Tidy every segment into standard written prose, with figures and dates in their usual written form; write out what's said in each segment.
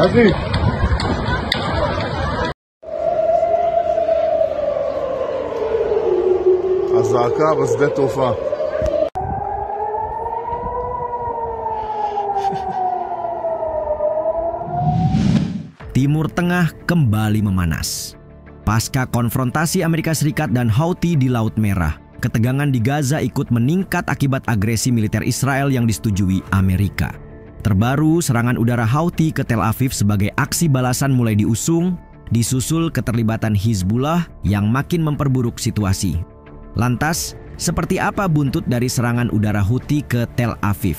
Hazri. הזעקה בשדה תעופה. Timur Tengah kembali memanas. Pasca konfrontasi Amerika Serikat dan Houthi di Laut Merah, ketegangan di Gaza ikut meningkat akibat agresi militer Israel yang disetujui Amerika. Terbaru, serangan udara Houthi ke Tel Aviv sebagai aksi balasan mulai diusung, disusul keterlibatan Hizbullah yang makin memperburuk situasi. Lantas, seperti apa buntut dari serangan udara Houthi ke Tel Aviv?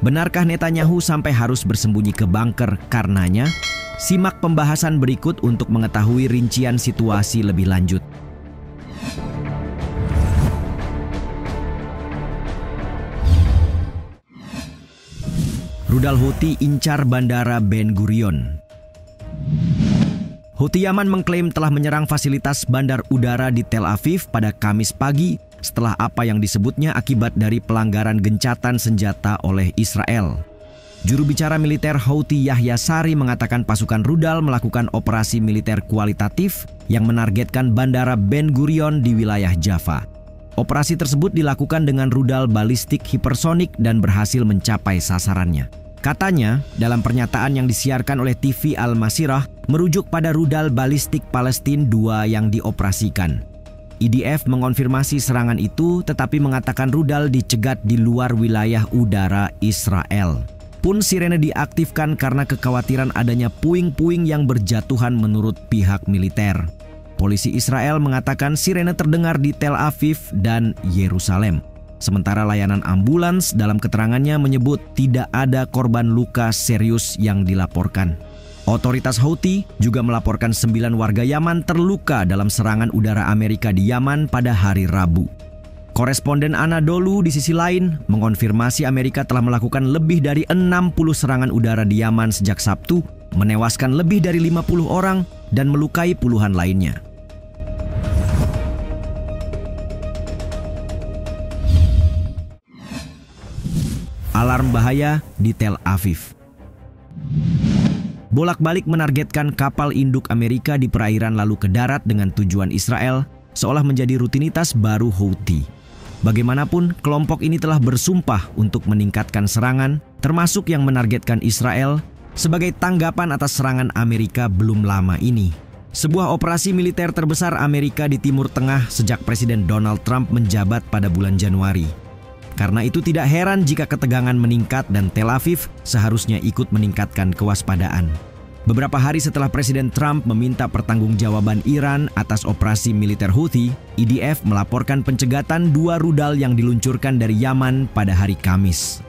Benarkah Netanyahu sampai harus bersembunyi ke bunker karenanya? Simak pembahasan berikut untuk mengetahui rincian situasi lebih lanjut. Rudal Houthi incar Bandara Ben Gurion. Houthi Yaman mengklaim telah menyerang fasilitas bandar udara di Tel Aviv pada Kamis pagi setelah apa yang disebutnya akibat dari pelanggaran gencatan senjata oleh Israel. Juru bicara militer Houthi Yahya Sari mengatakan pasukan rudal melakukan operasi militer kualitatif yang menargetkan Bandara Ben Gurion di wilayah Jaffa. Operasi tersebut dilakukan dengan rudal balistik hipersonik dan berhasil mencapai sasarannya. Katanya, dalam pernyataan yang disiarkan oleh TV Al-Masirah, merujuk pada rudal balistik Palestina 2 yang dioperasikan. IDF mengonfirmasi serangan itu tetapi mengatakan rudal dicegat di luar wilayah udara Israel. Pun sirene diaktifkan karena kekhawatiran adanya puing-puing yang berjatuhan menurut pihak militer. Polisi Israel mengatakan sirene terdengar di Tel Aviv dan Yerusalem. Sementara layanan ambulans dalam keterangannya menyebut tidak ada korban luka serius yang dilaporkan. Otoritas Houthi juga melaporkan 9 warga Yaman terluka dalam serangan udara Amerika di Yaman pada hari Rabu. Koresponden Anadolu di sisi lain mengonfirmasi Amerika telah melakukan lebih dari 60 serangan udara di Yaman sejak Sabtu, menewaskan lebih dari 50 orang dan melukai puluhan lainnya. Alarm bahaya di Tel Aviv. Bolak-balik menargetkan kapal induk Amerika di perairan lalu ke darat dengan tujuan Israel seolah menjadi rutinitas baru Houthi. Bagaimanapun, kelompok ini telah bersumpah untuk meningkatkan serangan, termasuk yang menargetkan Israel, sebagai tanggapan atas serangan Amerika belum lama ini. Sebuah operasi militer terbesar Amerika di Timur Tengah sejak Presiden Donald Trump menjabat pada bulan Januari. Karena itu tidak heran jika ketegangan meningkat dan Tel Aviv seharusnya ikut meningkatkan kewaspadaan. Beberapa hari setelah Presiden Trump meminta pertanggungjawaban Iran atas operasi militer Houthi, IDF melaporkan pencegatan 2 rudal yang diluncurkan dari Yaman pada hari Kamis.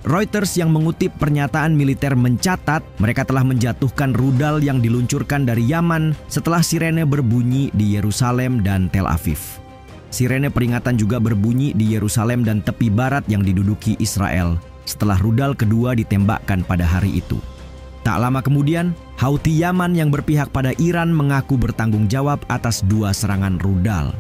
Reuters yang mengutip pernyataan militer mencatat mereka telah menjatuhkan rudal yang diluncurkan dari Yaman setelah sirene berbunyi di Yerusalem dan Tel Aviv. Sirene peringatan juga berbunyi di Yerusalem dan tepi barat yang diduduki Israel setelah rudal kedua ditembakkan pada hari itu. Tak lama kemudian, Houthi Yaman yang berpihak pada Iran mengaku bertanggung jawab atas 2 serangan rudal.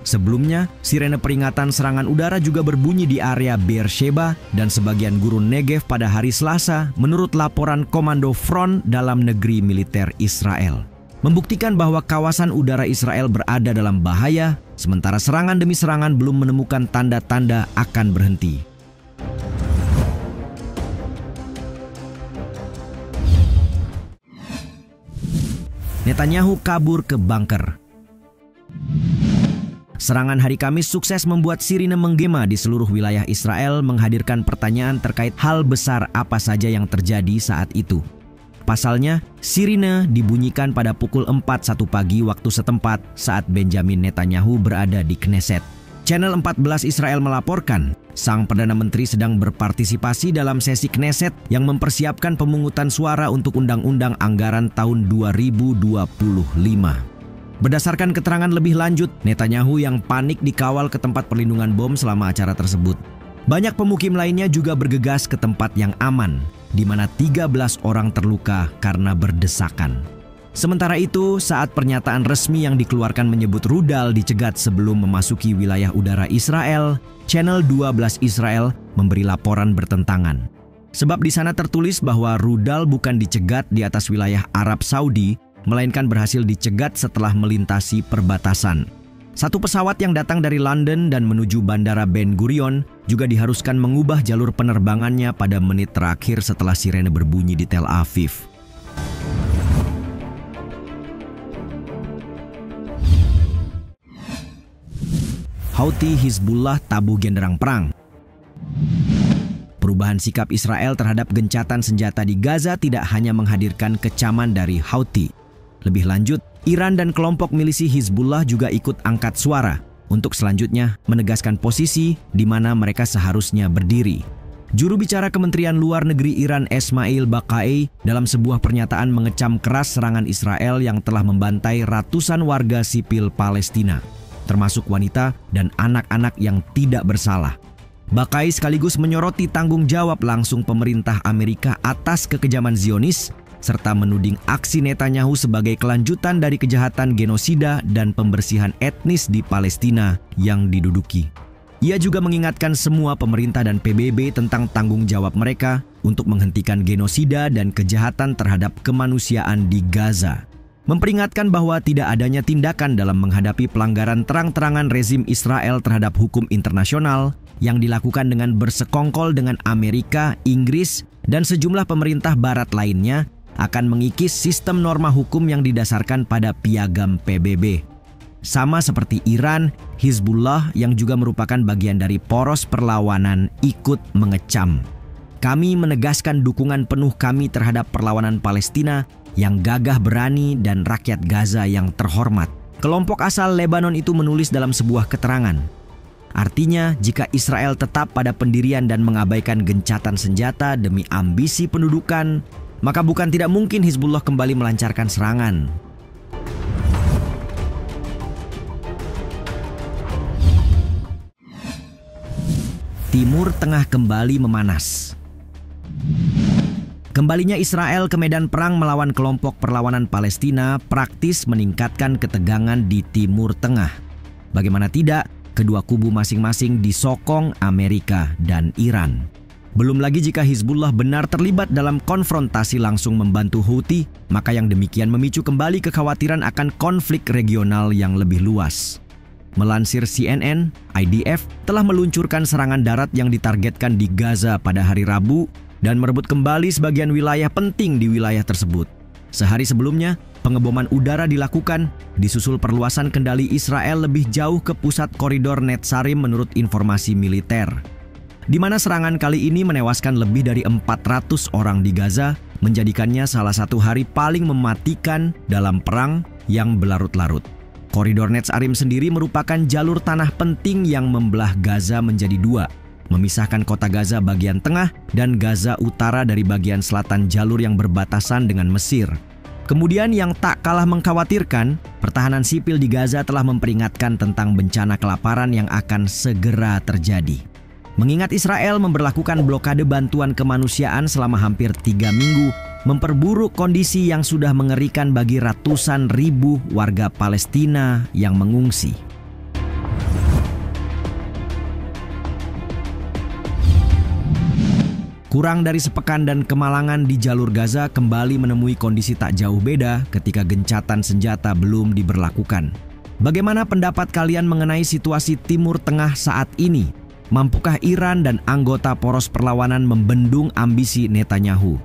Sebelumnya, sirene peringatan serangan udara juga berbunyi di area Beersheba dan sebagian gurun Negev pada hari Selasa menurut laporan Komando Front Dalam Negeri Militer Israel. Membuktikan bahwa kawasan udara Israel berada dalam bahaya, sementara serangan demi serangan belum menemukan tanda-tanda akan berhenti. Netanyahu kabur ke bunker. Serangan hari Kamis sukses membuat sirine menggema di seluruh wilayah Israel, menghadirkan pertanyaan terkait hal besar apa saja yang terjadi saat itu. Pasalnya, sirine dibunyikan pada pukul 4.01 pagi waktu setempat saat Benjamin Netanyahu berada di Knesset. Channel 14 Israel melaporkan, sang Perdana Menteri sedang berpartisipasi dalam sesi Knesset yang mempersiapkan pemungutan suara untuk Undang-Undang Anggaran tahun 2025. Berdasarkan keterangan lebih lanjut, Netanyahu yang panik dikawal ke tempat perlindungan bom selama acara tersebut. Banyak pemukim lainnya juga bergegas ke tempat yang aman, di mana 13 orang terluka karena berdesakan. Sementara itu, saat pernyataan resmi yang dikeluarkan menyebut rudal dicegat sebelum memasuki wilayah udara Israel, Channel 12 Israel memberi laporan bertentangan. Sebab di sana tertulis bahwa rudal bukan dicegat di atas wilayah Arab Saudi, melainkan berhasil dicegat setelah melintasi perbatasan. Satu pesawat yang datang dari London dan menuju Bandara Ben Gurion juga diharuskan mengubah jalur penerbangannya pada menit terakhir setelah sirene berbunyi di Tel Aviv. Houthi Hizbullah tabuh genderang perang. Perubahan sikap Israel terhadap gencatan senjata di Gaza tidak hanya menghadirkan kecaman dari Houthi. Lebih lanjut, Iran dan kelompok milisi Hizbullah juga ikut angkat suara untuk selanjutnya menegaskan posisi di mana mereka seharusnya berdiri. Juru bicara Kementerian Luar Negeri Iran Esmail Baqai dalam sebuah pernyataan mengecam keras serangan Israel yang telah membantai ratusan warga sipil Palestina, termasuk wanita dan anak-anak yang tidak bersalah. Baqai sekaligus menyoroti tanggung jawab langsung pemerintah Amerika atas kekejaman Zionis, serta menuding aksi Netanyahu sebagai kelanjutan dari kejahatan genosida dan pembersihan etnis di Palestina yang diduduki. Ia juga mengingatkan semua pemerintah dan PBB tentang tanggung jawab mereka untuk menghentikan genosida dan kejahatan terhadap kemanusiaan di Gaza. Memperingatkan bahwa tidak adanya tindakan dalam menghadapi pelanggaran terang-terangan rezim Israel terhadap hukum internasional yang dilakukan dengan bersekongkol dengan Amerika, Inggris, dan sejumlah pemerintah barat lainnya akan mengikis sistem norma hukum yang didasarkan pada piagam PBB. Sama seperti Iran, Hizbullah yang juga merupakan bagian dari poros perlawanan ikut mengecam. Kami menegaskan dukungan penuh kami terhadap perlawanan Palestina yang gagah berani dan rakyat Gaza yang terhormat. Kelompok asal Lebanon itu menulis dalam sebuah keterangan. Artinya, jika Israel tetap pada pendirian dan mengabaikan gencatan senjata demi ambisi pendudukan, maka bukan tidak mungkin Hizbullah kembali melancarkan serangan. Timur Tengah kembali memanas. Kembalinya Israel ke medan perang melawan kelompok perlawanan Palestina praktis meningkatkan ketegangan di Timur Tengah. Bagaimana tidak, kedua kubu masing-masing disokong Amerika dan Iran. Belum lagi jika Hizbullah benar terlibat dalam konfrontasi langsung membantu Houthi, maka yang demikian memicu kembali kekhawatiran akan konflik regional yang lebih luas. Melansir CNN, IDF telah meluncurkan serangan darat yang ditargetkan di Gaza pada hari Rabu dan merebut kembali sebagian wilayah penting di wilayah tersebut. Sehari sebelumnya, pengeboman udara dilakukan disusul perluasan kendali Israel lebih jauh ke pusat koridor Netzarim menurut informasi militer. Di mana serangan kali ini menewaskan lebih dari 400 orang di Gaza, menjadikannya salah satu hari paling mematikan dalam perang yang berlarut-larut. Koridor Netzarim sendiri merupakan jalur tanah penting yang membelah Gaza menjadi dua, memisahkan kota Gaza bagian tengah dan Gaza utara dari bagian selatan jalur yang berbatasan dengan Mesir. Kemudian yang tak kalah mengkhawatirkan, pertahanan sipil di Gaza telah memperingatkan tentang bencana kelaparan yang akan segera terjadi. Mengingat Israel memberlakukan blokade bantuan kemanusiaan selama hampir 3 minggu, memperburuk kondisi yang sudah mengerikan bagi ratusan ribu warga Palestina yang mengungsi. Kurang dari sepekan dan kemalangan di jalur Gaza kembali menemui kondisi tak jauh beda ketika gencatan senjata belum diberlakukan. Bagaimana pendapat kalian mengenai situasi Timur Tengah saat ini? Mampukah Iran dan anggota poros perlawanan membendung ambisi Netanyahu?